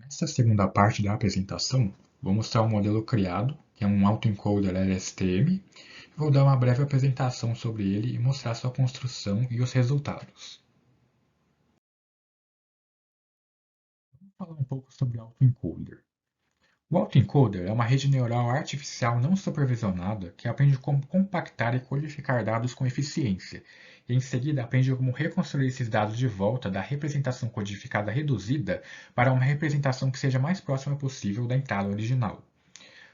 Nessa segunda parte da apresentação, vou mostrar o modelo criado, que é um autoencoder LSTM, e vou dar uma breve apresentação sobre ele e mostrar sua construção e os resultados. Vamos falar um pouco sobre o autoencoder. O autoencoder é uma rede neural artificial não supervisionada que aprende como compactar e codificar dados com eficiência, e em seguida aprende como reconstruir esses dados de volta da representação codificada reduzida para uma representação que seja mais próxima possível da entrada original.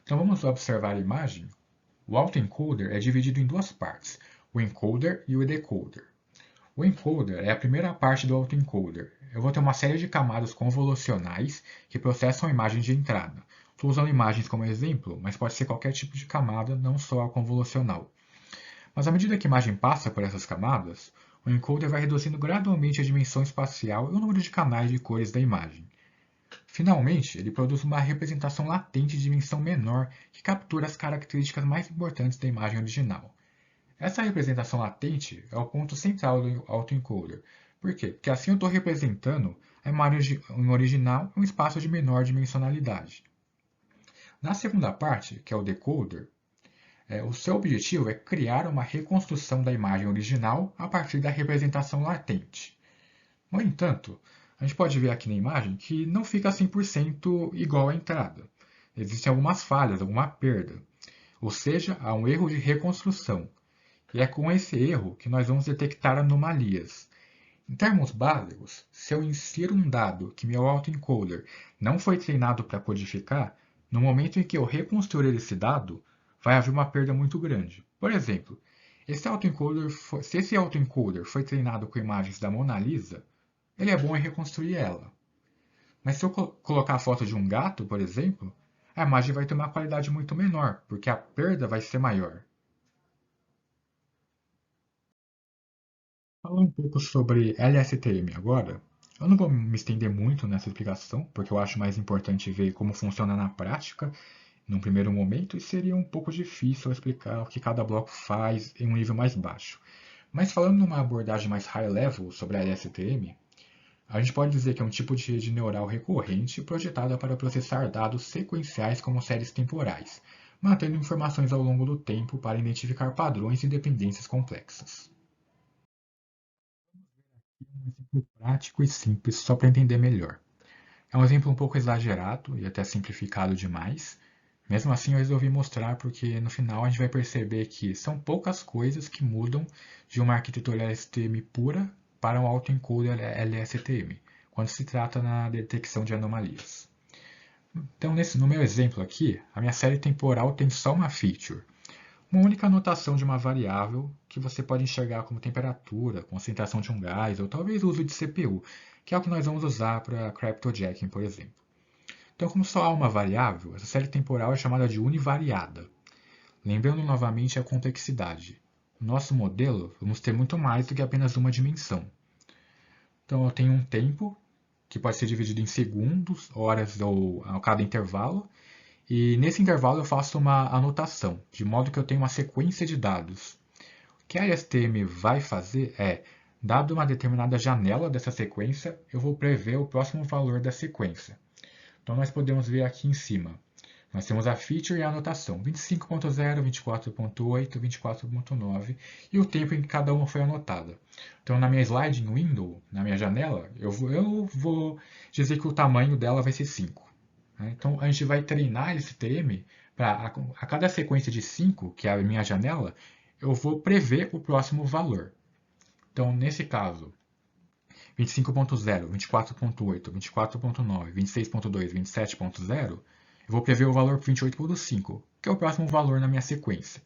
Então vamos observar a imagem. O autoencoder é dividido em duas partes, o encoder e o decoder. O encoder é a primeira parte do autoencoder. Eu vou ter uma série de camadas convolucionais que processam a imagem de entrada. Estou usando imagens como exemplo, mas pode ser qualquer tipo de camada, não só a convolucional. Mas à medida que a imagem passa por essas camadas, o encoder vai reduzindo gradualmente a dimensão espacial e o número de canais de cores da imagem. Finalmente, ele produz uma representação latente de dimensão menor que captura as características mais importantes da imagem original. Essa representação latente é o ponto central do autoencoder. Por quê? Porque assim eu estou representando a imagem original em um espaço de menor dimensionalidade. Na segunda parte, que é o decoder, o seu objetivo é criar uma reconstrução da imagem original a partir da representação latente. No entanto, a gente pode ver aqui na imagem que não fica 100% igual à entrada. Existem algumas falhas, alguma perda. Ou seja, há um erro de reconstrução. E é com esse erro que nós vamos detectar anomalias. Em termos básicos, se eu insiro um dado que meu autoencoder não foi treinado para codificar, no momento em que eu reconstruir esse dado, vai haver uma perda muito grande. Por exemplo, se esse autoencoder foi treinado com imagens da Mona Lisa, ele é bom em reconstruir ela. Mas se eu colocar a foto de um gato, por exemplo, a imagem vai ter uma qualidade muito menor, porque a perda vai ser maior. Falar um pouco sobre LSTM agora. Eu não vou me estender muito nessa explicação, porque eu acho mais importante ver como funciona na prática, num primeiro momento, e seria um pouco difícil explicar o que cada bloco faz em um nível mais baixo. Mas falando numa abordagem mais high level sobre a LSTM, a gente pode dizer que é um tipo de rede neural recorrente projetada para processar dados sequenciais como séries temporais, mantendo informações ao longo do tempo para identificar padrões e dependências complexas. Um exemplo prático e simples só para entender melhor. É um exemplo um pouco exagerado e até simplificado demais. Mesmo assim, eu resolvi mostrar porque no final a gente vai perceber que são poucas coisas que mudam de uma arquitetura LSTM pura para um autoencoder LSTM, quando se trata na detecção de anomalias. Então, no meu exemplo aqui, a minha série temporal tem só uma feature, uma única anotação de uma variável que você pode enxergar como temperatura, concentração de um gás ou talvez o uso de CPU, que é o que nós vamos usar para cryptojacking, por exemplo. Então, como só há uma variável, essa série temporal é chamada de univariada. Lembrando novamente a complexidade. No nosso modelo, vamos ter muito mais do que apenas uma dimensão. Então, eu tenho um tempo, que pode ser dividido em segundos, horas ou a cada intervalo, e nesse intervalo eu faço uma anotação, de modo que eu tenho uma sequência de dados. O que a LSTM vai fazer é, dado uma determinada janela dessa sequência, eu vou prever o próximo valor da sequência. Então nós podemos ver aqui em cima. Nós temos a feature e a anotação, 25.0, 24.8, 24.9 e o tempo em que cada uma foi anotada. Então na minha sliding window, na minha janela, eu vou dizer que o tamanho dela vai ser 5. Então a gente vai treinar esse TM para a cada sequência de 5, que é a minha janela, eu vou prever o próximo valor. Então nesse caso, 25.0, 24.8, 24.9, 26.2, 27.0, eu vou prever o valor 28.5, que é o próximo valor na minha sequência.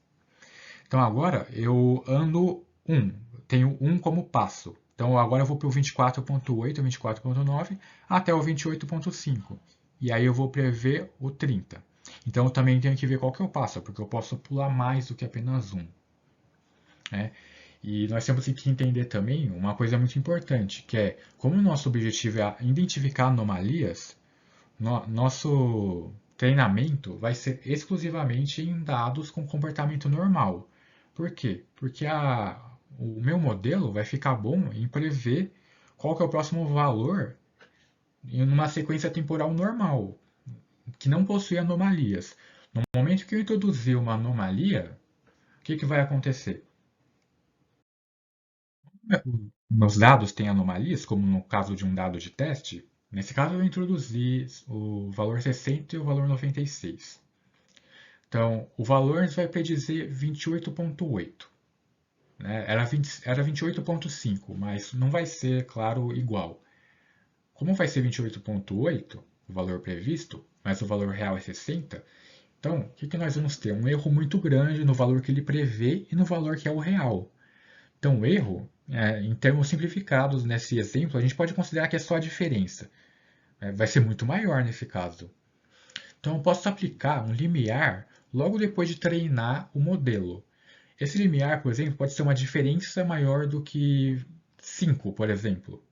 Então agora eu ando 1, tenho 1 como passo. Então agora eu vou para o 24.8, 24.9 até o 28.5. E aí eu vou prever o 30. Então eu também tenho que ver qual que eu passo, porque eu posso pular mais do que apenas 1. Né? E nós temos que entender também uma coisa muito importante, que é como o nosso objetivo é identificar anomalias, nosso treinamento vai ser exclusivamente em dados com comportamento normal. Por quê? Porque o meu modelo vai ficar bom em prever qual que é o próximo valor em uma sequência temporal normal, que não possui anomalias. No momento que eu introduzir uma anomalia, o que vai acontecer? Meus dados têm anomalias, como no caso de um dado de teste. Nesse caso, eu introduzi o valor 60 e o valor 96. Então, o valor vai predizer 28,8. Né? Era 28,5, mas não vai ser, claro, igual. Como vai ser 28,8, o valor previsto, mas o valor real é 60, então o que nós vamos ter? Um erro muito grande no valor que ele prevê e no valor que é o real. Então, o erro, em termos simplificados, nesse exemplo, a gente pode considerar que é só a diferença. Vai ser muito maior nesse caso. Então, eu posso aplicar um limiar logo depois de treinar o modelo. Esse limiar, por exemplo, pode ser uma diferença maior do que 5, por exemplo.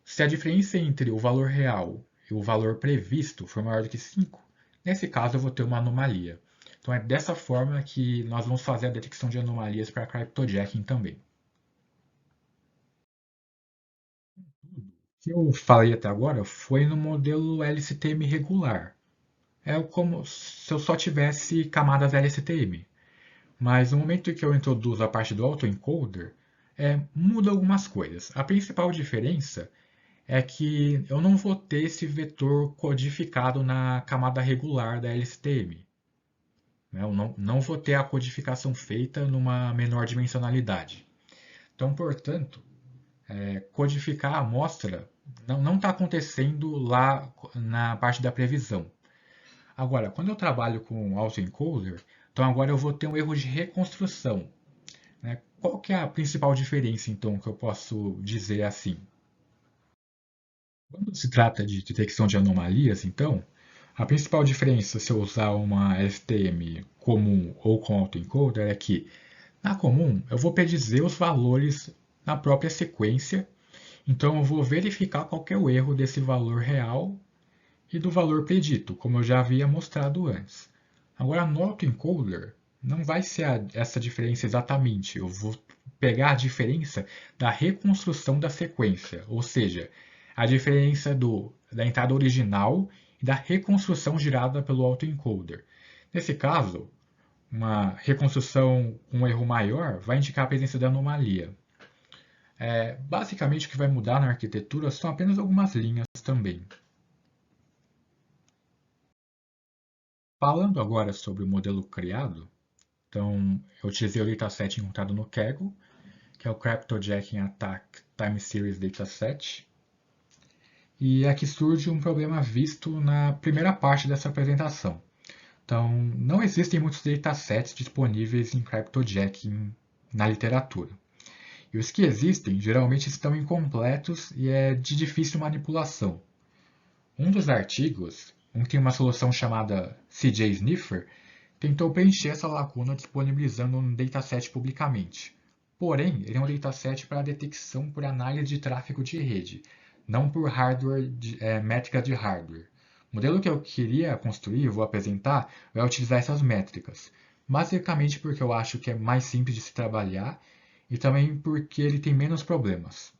Se a diferença entre o valor real e o valor previsto for maior do que 5, nesse caso eu vou ter uma anomalia. Então é dessa forma que nós vamos fazer a detecção de anomalias para cryptojacking também. O que eu falei até agora foi no modelo LSTM regular. É como se eu só tivesse camadas LSTM. Mas no momento que eu introduzo a parte do autoencoder, muda algumas coisas. A principal diferença é que eu não vou ter esse vetor codificado na camada regular da LSTM. Né? Eu não vou ter a codificação feita numa menor dimensionalidade. Então, portanto, codificar a amostra não está acontecendo lá na parte da previsão. Agora, quando eu trabalho com autoencoder, então agora eu vou ter um erro de reconstrução. Né? Qual que é a principal diferença, então, que eu posso dizer assim? Quando se trata de detecção de anomalias, então, a principal diferença se eu usar uma STM comum ou com autoencoder é que, na comum, eu vou predizer os valores na própria sequência, então eu vou verificar qual é o erro desse valor real e do valor predito, como eu já havia mostrado antes. Agora, no autoencoder, não vai ser essa diferença exatamente, eu vou pegar a diferença da reconstrução da sequência, ou seja, a diferença da entrada original e da reconstrução gerada pelo autoencoder. Nesse caso, uma reconstrução com um erro maior vai indicar a presença da anomalia. Basicamente, o que vai mudar na arquitetura são apenas algumas linhas também. Falando agora sobre o modelo criado, então eu utilizei o dataset encontrado no Kaggle, que é o Cryptojacking Attack Time Series Dataset, e aqui surge um problema visto na primeira parte dessa apresentação. Então, não existem muitos datasets disponíveis em cryptojacking na literatura. E os que existem geralmente estão incompletos e é de difícil manipulação. Um dos artigos, um que tem uma solução chamada CJ Sniffer, tentou preencher essa lacuna disponibilizando um dataset publicamente. Porém, ele é um dataset para detecção por análise de tráfego de rede, não por métricas de hardware. O modelo que eu queria construir, eu vou apresentar, vai utilizar essas métricas. Basicamente porque eu acho que é mais simples de se trabalhar e também porque ele tem menos problemas.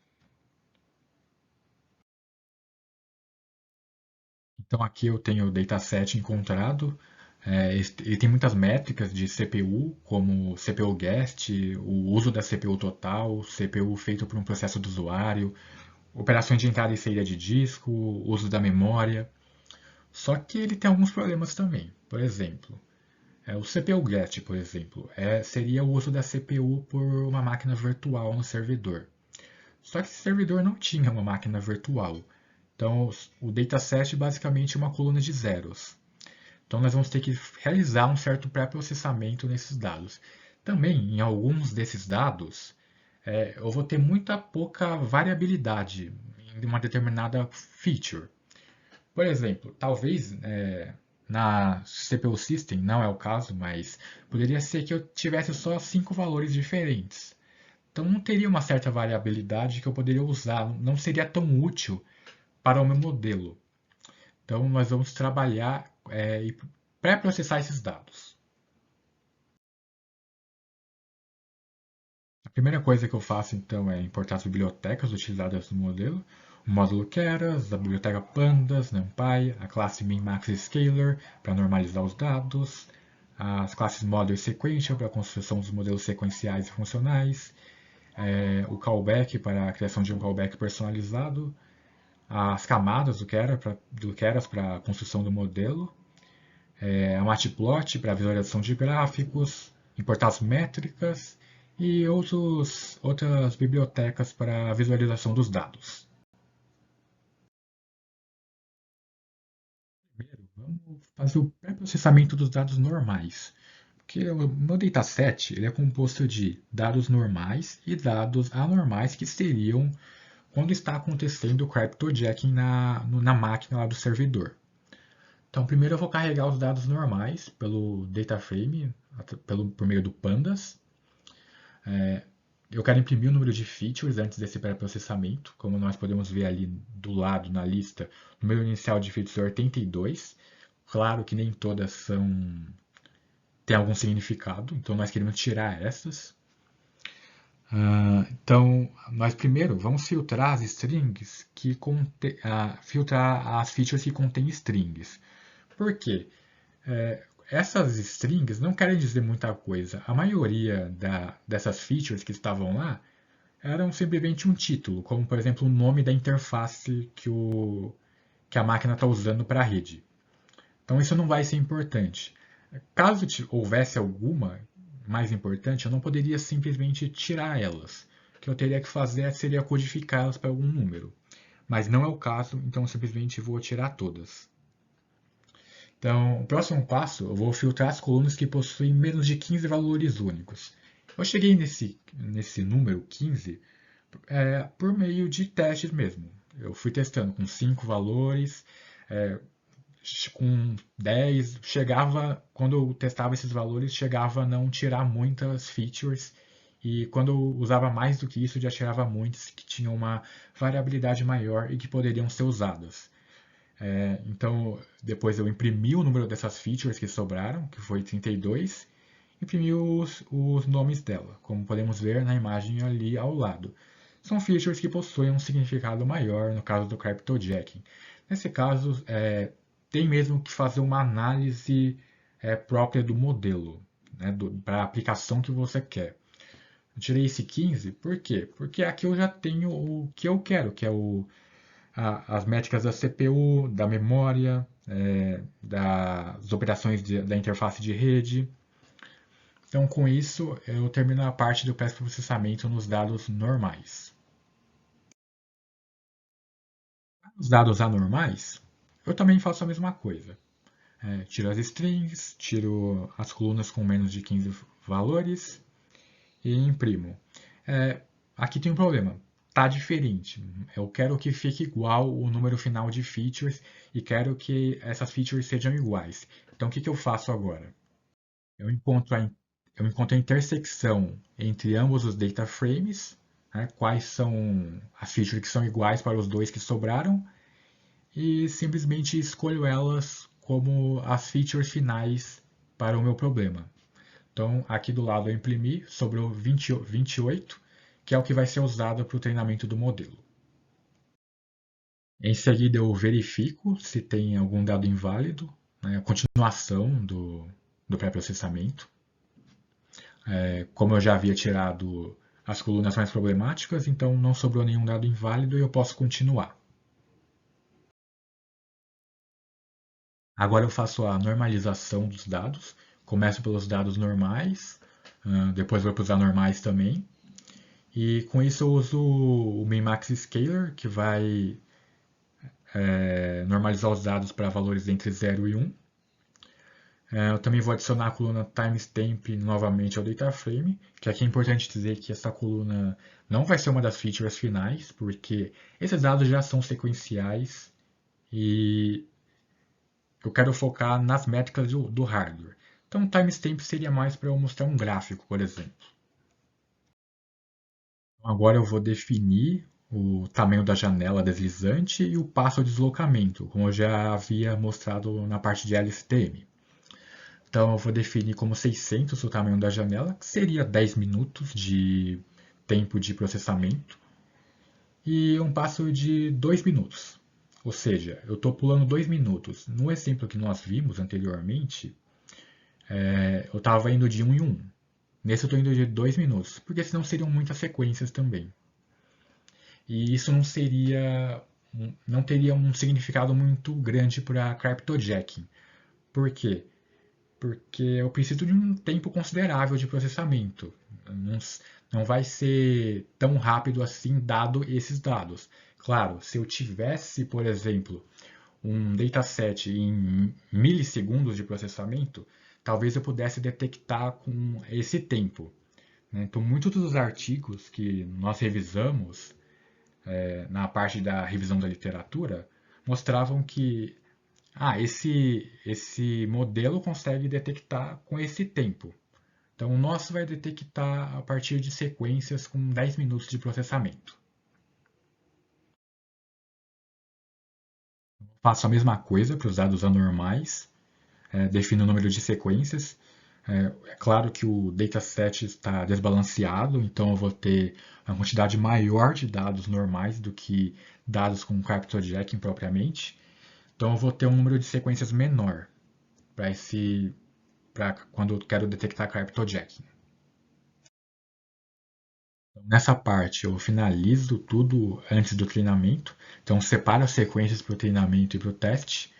Então aqui eu tenho o dataset encontrado. Ele tem muitas métricas de CPU, como CPU guest, o uso da CPU total, CPU feito por um processo do usuário, operações de entrada e saída de disco, uso da memória. Só que ele tem alguns problemas também. Por exemplo, o CPU guest, por exemplo, seria o uso da CPU por uma máquina virtual no servidor. Só que esse servidor não tinha uma máquina virtual. Então, o dataset é basicamente uma coluna de zeros. Então, nós vamos ter que realizar um certo pré-processamento nesses dados. Também, em alguns desses dados, eu vou ter muita pouca variabilidade em uma determinada feature. Por exemplo, talvez na CPU System, não é o caso, mas poderia ser que eu tivesse só 5 valores diferentes. Então não teria uma certa variabilidade que eu poderia usar, não seria tão útil para o meu modelo. Então nós vamos trabalhar e pré-processar esses dados. A primeira coisa que eu faço então é importar as bibliotecas utilizadas no modelo. o módulo Keras, a biblioteca Pandas, NumPy, a classe MinMaxScaler para normalizar os dados, as classes Model e Sequential para a construção dos modelos sequenciais e funcionais, o callback para a criação de um callback personalizado, as camadas do Keras para a construção do modelo, a Matplot para a visualização de gráficos, importar as métricas e outras bibliotecas para a visualização dos dados. Primeiro, vamos fazer o pré-processamento dos dados normais. Porque o meu dataset ele é composto de dados normais e dados anormais que seriam quando está acontecendo o cryptojacking na máquina lá do servidor. Então, primeiro eu vou carregar os dados normais pelo dataframe, por meio do Pandas. Eu quero imprimir o número de features antes desse pré-processamento. Como nós podemos ver ali do lado na lista, o número inicial de features é 82. Claro que nem todas têm algum significado, então nós queremos tirar essas. Então, nós primeiro vamos filtrar as strings filtrar as features que contêm strings. Por quê? Essas strings não querem dizer muita coisa. A maioria dessas features que estavam lá eram simplesmente um título, como por exemplo o nome da interface que a máquina está usando para a rede. Então isso não vai ser importante. Caso houvesse alguma mais importante, eu não poderia simplesmente tirar elas. O que eu teria que fazer seria codificá-las para algum número. Mas não é o caso, então eu simplesmente vou tirar todas. Então, o próximo passo, eu vou filtrar as colunas que possuem menos de 15 valores únicos. Eu cheguei nesse número 15 por meio de testes mesmo. Eu fui testando com 5 valores, com 10, quando eu testava esses valores, chegava a não tirar muitas features, e quando eu usava mais do que isso, já tirava muitas que tinham uma variabilidade maior e que poderiam ser usadas. Então, depois eu imprimi o número dessas features que sobraram, que foi 32, imprimi os nomes dela, como podemos ver na imagem ali ao lado. São features que possuem um significado maior no caso do cryptojacking. Nesse caso, tem mesmo que fazer uma análise própria do modelo, né, para a aplicação que você quer. Eu tirei esse 15, por quê? Porque aqui eu já tenho o que eu quero, que é as métricas da CPU, da memória, das operações da interface de rede. Então, com isso, eu termino a parte do pré-processamento nos dados normais. Os dados anormais, eu também faço a mesma coisa. Tiro as strings, tiro as colunas com menos de 15 valores e imprimo. Aqui tem um problema. Tá diferente. Eu quero que fique igual o número final de features e quero que essas features sejam iguais. Então, o que eu faço agora? Eu encontro a intersecção entre ambos os data frames, né, quais são as features que são iguais para os dois que sobraram, e simplesmente escolho elas como as features finais para o meu problema. Então, aqui do lado eu imprimi, sobrou 28, que é o que vai ser usado para o treinamento do modelo. Em seguida, eu verifico se tem algum dado inválido, né, a continuação do pré-processamento. Como eu já havia tirado as colunas mais problemáticas, então não sobrou nenhum dado inválido e eu posso continuar. Agora eu faço a normalização dos dados. Começo pelos dados normais, depois vou para os anormais também. E com isso eu uso o Minmax Scaler, que vai normalizar os dados para valores entre 0 e 1. Eu também vou adicionar a coluna timestamp novamente ao dataframe, que aqui é importante dizer que essa coluna não vai ser uma das features finais, porque esses dados já são sequenciais e eu quero focar nas métricas do hardware. Então, o timestamp seria mais para eu mostrar um gráfico, por exemplo. Então, agora eu vou definir o tamanho da janela deslizante e o passo de deslocamento, como eu já havia mostrado na parte de LSTM. Então eu vou definir como 600 o tamanho da janela, que seria 10 minutos de tempo de processamento. e um passo de 2 minutos. Ou seja, eu estou pulando 2 minutos. No exemplo que nós vimos anteriormente, eu estava indo de 1 em 1. Nesse eu estou indo de 2 minutos, porque senão seriam muitas sequências também. E isso não teria um significado muito grande para cryptojacking. Por quê? Porque eu preciso de um tempo considerável de processamento. Não, não vai ser tão rápido assim, dado esses dados. Claro, se eu tivesse, por exemplo, um dataset em milissegundos de processamento, talvez eu pudesse detectar com esse tempo. Né? Então, muitos dos artigos que nós revisamos na parte da revisão da literatura mostravam que esse modelo consegue detectar com esse tempo. Então, o nosso vai detectar a partir de sequências com 10 minutos de processamento. Faço a mesma coisa para os dados anormais, defino o número de sequências. É claro que o dataset está desbalanceado, então eu vou ter uma quantidade maior de dados normais do que dados com cryptojacking propriamente. Então eu vou ter um número de sequências menor para quando eu quero detectar cryptojacking. Nessa parte eu finalizo tudo antes do treinamento, então separo as sequências para o treinamento e para o teste.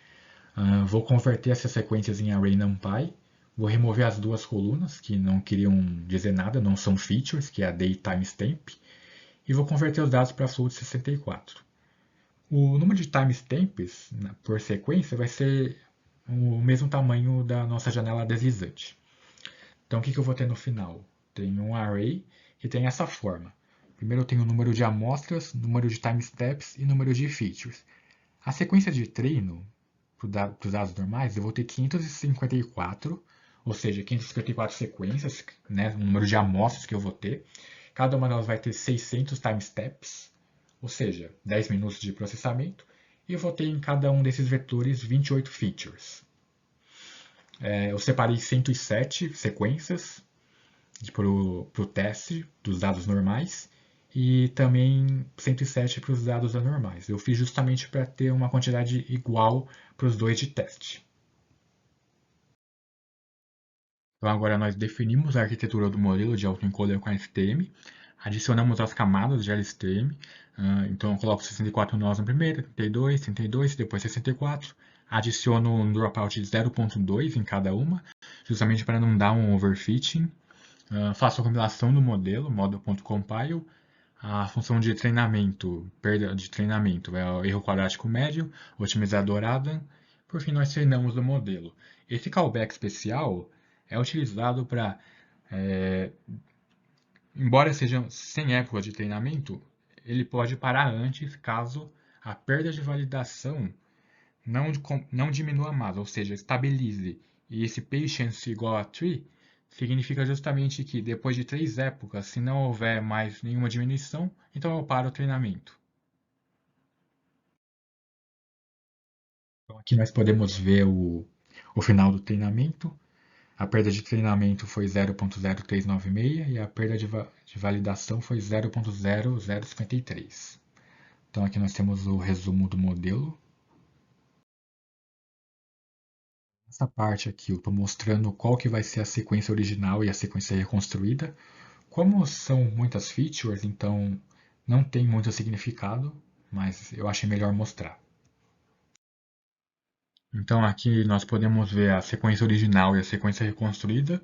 Vou converter essas sequências em array NumPy, vou remover as duas colunas que não queriam dizer nada, não são features, que é a day timestamp, e vou converter os dados para float 64. O número de timestamps por sequência vai ser o mesmo tamanho da nossa janela deslizante. Então, o que eu vou ter no final? Tenho um array que tem essa forma. Primeiro eu tenho o número de amostras, número de timestamps e número de features. A sequência de treino, para os dados normais, eu vou ter 554, ou seja, 554 sequências, né, o número de amostras que eu vou ter. Cada uma delas vai ter 600 timestamps, ou seja, 10 minutos de processamento. E eu vou ter em cada um desses vetores 28 features. Eu separei 107 sequências para o teste dos dados normais e também 107 para os dados anormais. Eu fiz justamente para ter uma quantidade igual para os dois de teste. Então agora nós definimos a arquitetura do modelo de autoencoder com LSTM, adicionamos as camadas de LSTM, então eu coloco 64 nós no primeiro, 32, 32, depois 64, adiciono um dropout de 0.2 em cada uma, justamente para não dar um overfitting. Faço a compilação do modelo, model.compile, a função de treinamento, perda de treinamento, é o erro quadrático médio, otimizador Adam. Por fim, nós treinamos o modelo. Esse callback especial é utilizado para, embora seja sem época de treinamento, ele pode parar antes caso a perda de validação não diminua mais, ou seja, estabilize. E esse patience igual a tree significa justamente que depois de 3 épocas, se não houver mais nenhuma diminuição, então eu paro o treinamento. Então aqui nós podemos ver o final do treinamento. A perda de treinamento foi 0.0396 e a perda de validação foi 0.0053. Então aqui nós temos o resumo do modelo. Nessa parte aqui eu estou mostrando qual que vai ser a sequência original e a sequência reconstruída. Como são muitas features, então não tem muito significado, mas eu achei melhor mostrar. Então aqui nós podemos ver a sequência original e a sequência reconstruída.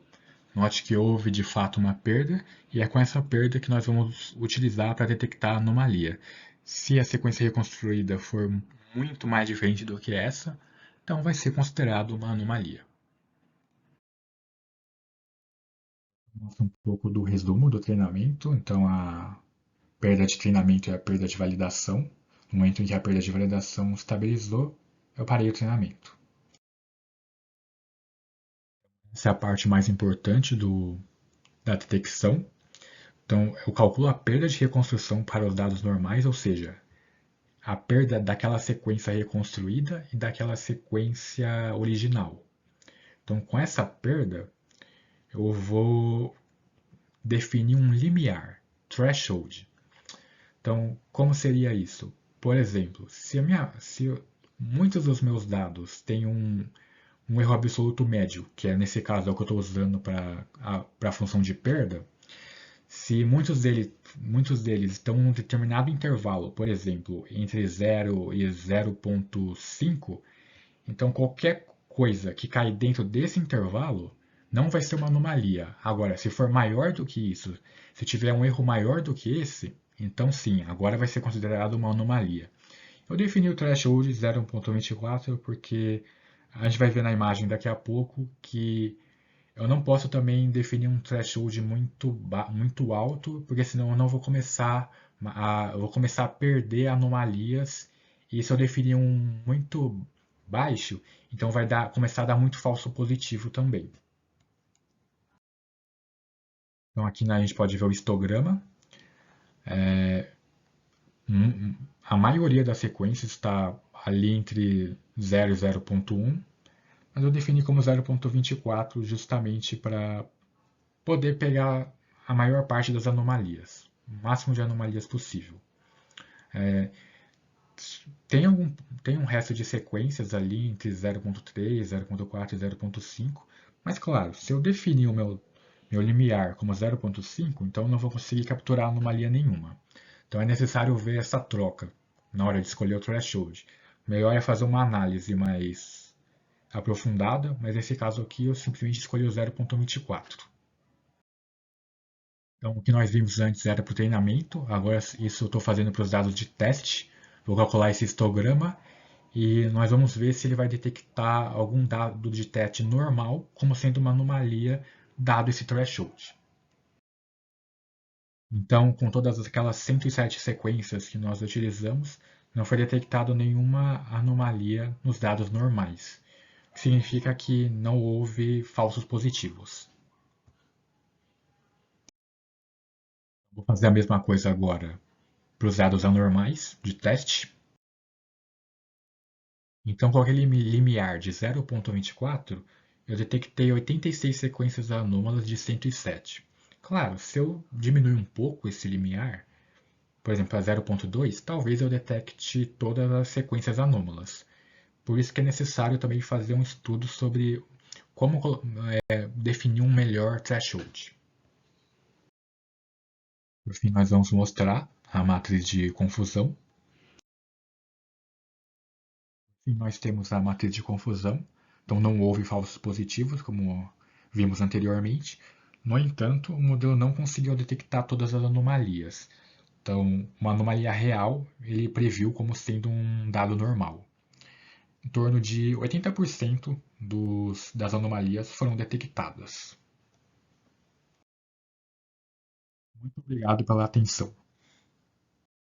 Note que houve de fato uma perda e é com essa perda que nós vamos utilizar para detectar a anomalia. Se a sequência reconstruída for muito mais diferente do que essa, então vai ser considerado uma anomalia. Mostra um pouco do resumo do treinamento. Então a perda de treinamento é a perda de validação. No momento em que a perda de validação estabilizou, eu parei o treinamento. Essa é a parte mais importante da detecção. Então, eu calculo a perda de reconstrução para os dados normais, ou seja, a perda daquela sequência reconstruída e daquela sequência original. Então, com essa perda, eu vou definir um limiar, threshold. Então, como seria isso? Por exemplo, se muitos dos meus dados têm um erro absoluto médio, que é nesse caso é o que eu estou usando para a função de perda, se muitos deles estão em um determinado intervalo, por exemplo, entre 0 e 0,5, então qualquer coisa que cai dentro desse intervalo não vai ser uma anomalia. Agora, se for maior do que isso, se tiver um erro maior do que esse, então sim, agora vai ser considerado uma anomalia. Eu defini o threshold 0,24 porque a gente vai ver na imagem daqui a pouco que eu não posso também definir um threshold muito alto, porque senão eu vou começar a perder anomalias. E se eu definir um muito baixo, então começar a dar muito falso positivo também. Então aqui a gente pode ver o histograma. A maioria das sequências está ali entre 0 e 0,1, mas eu defini como 0,24 justamente para poder pegar a maior parte das anomalias, o máximo de anomalias possível. É, tem, algum, tem um resto de sequências ali entre 0.3, 0.4 e 0.5, mas claro, se eu definir o meu limiar como 0.5, então eu não vou conseguir capturar anomalia nenhuma. Então é necessário ver essa troca na hora de escolher o threshold. Melhor é fazer uma análise mais aprofundada, mas nesse caso aqui eu simplesmente escolhi o 0.24. Então, o que nós vimos antes era para o treinamento, agora isso eu estou fazendo para os dados de teste. Vou calcular esse histograma e nós vamos ver se ele vai detectar algum dado de teste normal como sendo uma anomalia dado esse threshold. Então, com todas aquelas 107 sequências que nós utilizamos, não foi detectado nenhuma anomalia nos dados normais, o que significa que não houve falsos positivos. Vou fazer a mesma coisa agora para os dados anormais de teste. Então, com aquele limiar de 0,24, eu detectei 86 sequências anômalas de 107. Claro, se eu diminuir um pouco esse limiar, por exemplo, a 0,2, talvez eu detecte todas as sequências anômalas. Por isso que é necessário também fazer um estudo sobre como definir um melhor threshold. Por fim, nós vamos mostrar a matriz de confusão. E nós temos a matriz de confusão, então não houve falsos positivos, como vimos anteriormente. No entanto, o modelo não conseguiu detectar todas as anomalias. Então, uma anomalia real ele previu como sendo um dado normal. Em torno de 80% das anomalias foram detectadas. Muito obrigado pela atenção.